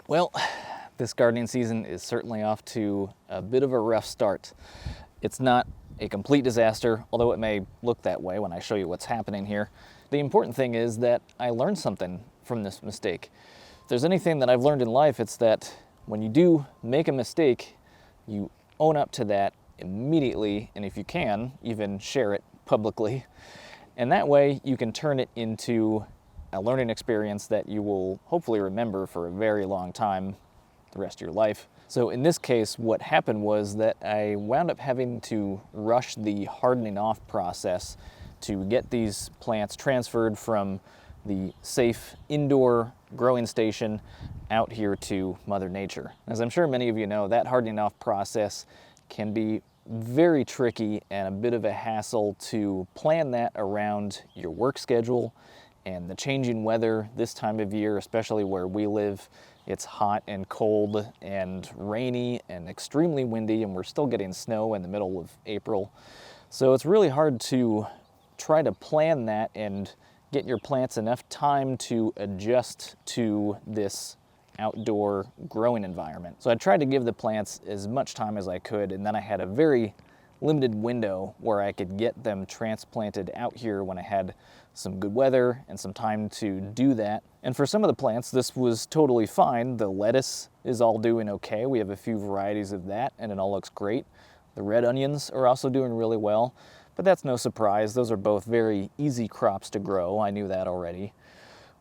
Well, this gardening season is certainly off to a bit of a rough start. It's not a complete disaster, although it may look that way when I show you what's happening here. The important thing is that I learned something from this mistake. If there's anything that I've learned in life, it's that when you do make a mistake, you own up to that immediately, and if you can, even share it publicly. And that way you can turn it into a learning experience that you will hopefully remember for a very long time, the rest of your life. So in this case, what happened was that I wound up having to rush the hardening off process to get these plants transferred from the safe indoor growing station out here to Mother Nature. As I'm sure many of you know, that hardening off process can be very tricky and a bit of a hassle to plan that around your work schedule and the changing weather this time of year, especially where we live. It's hot and cold and rainy and extremely windy, and we're still getting snow in the middle of April. So it's really hard to try to plan that and get your plants enough time to adjust to this outdoor growing environment. So I tried to give the plants as much time as I could, and then I had a very limited window where I could get them transplanted out here when I had some good weather and some time to do that. And for some of the plants, this was totally fine. The lettuce is all doing okay. We have a few varieties of that, and it all looks great. The red onions are also doing really well, but that's no surprise. Those are both very easy crops to grow. I knew that already.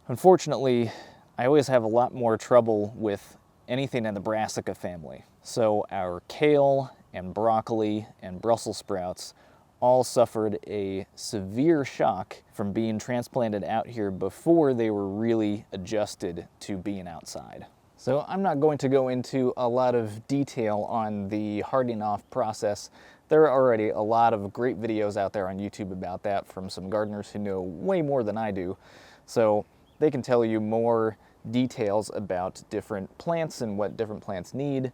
Unfortunately, I always have a lot more trouble with anything in the brassica family. So our kale and broccoli and Brussels sprouts all suffered a severe shock from being transplanted out here before they were really adjusted to being outside. So I'm not going to go into a lot of detail on the hardening off process. There are already a lot of great videos out there on YouTube about that from some gardeners who know way more than I do. So they can tell you more details about different plants and what different plants need,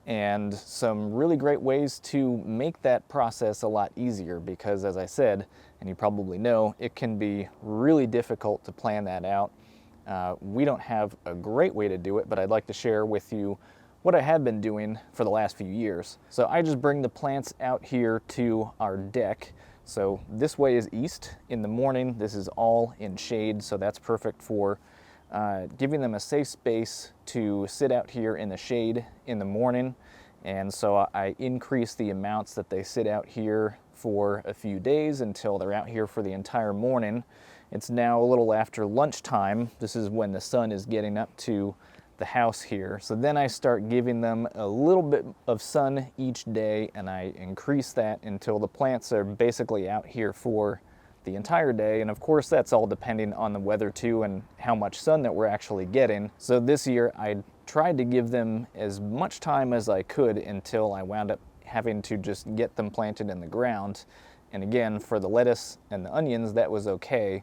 and some really great ways to make that process a lot easier, because as I said, and you probably know, it can be really difficult to plan that out. We don't have a great way to do it, but I'd like to share with you what I have been doing for the last few years. So I just bring the plants out here to our deck. So this way is east in the morning. This is all in shade, so that's perfect for giving them a safe space to sit out here in the shade in the morning. And so I increase the amounts that they sit out here for a few days until they're out here for the entire morning. It's now a little after lunchtime. This is when the sun is getting up to the house here. So then I start giving them a little bit of sun each day, and I increase that until the plants are basically out here for the entire day. And of course, that's all depending on the weather too and how much sun that we're actually getting. So this year I tried to give them as much time as I could until I wound up having to just get them planted in the ground. And again, for the lettuce and the onions, that was okay,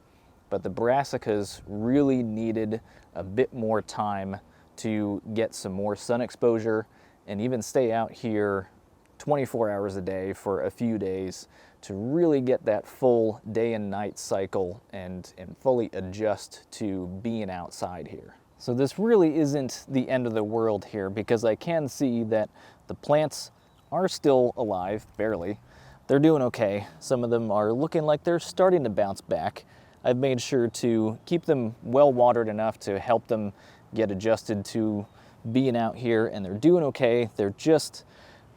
but the brassicas really needed a bit more time to get some more sun exposure and even stay out here 24 hours a day for a few days to really get that full day and night cycle and fully adjust to being outside here. So this really isn't the end of the world here, because I can see that the plants are still alive, barely. They're doing okay. Some of them are looking like they're starting to bounce back. I've made sure to keep them well watered enough to help them get adjusted to being out here, and they're doing okay. They're just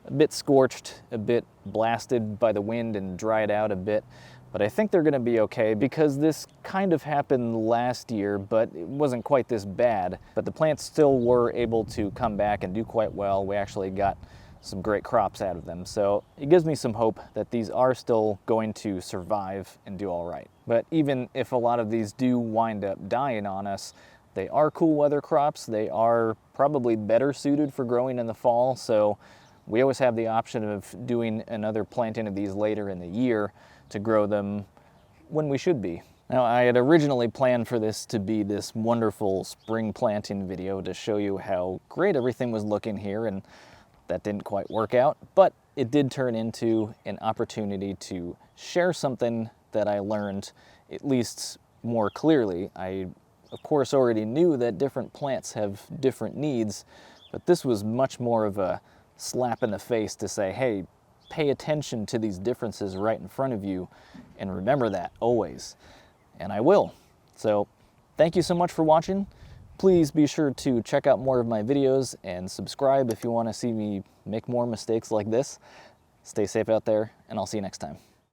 a bit scorched, a bit blasted by the wind and dried out a bit, but I think they're gonna be okay, because this kind of happened last year, but it wasn't quite this bad. But the plants still were able to come back and do quite well. We actually got some great crops out of them. So it gives me some hope that these are still going to survive and do all right. But even if a lot of these do wind up dying on us, they are cool weather crops. They are probably better suited for growing in the fall. So we always have the option of doing another planting of these later in the year to grow them when we should be. Now, I had originally planned for this to be this wonderful spring planting video to show you how great everything was looking here, and that didn't quite work out, but it did turn into an opportunity to share something that I learned at least more clearly. I of course, already knew that different plants have different needs, but this was much more of a slap in the face to say, hey, pay attention to these differences right in front of you, and remember that always. And I will. So thank you so much for watching. Please be sure to check out more of my videos and subscribe if you want to see me make more mistakes like this. Stay safe out there, and I'll see you next time.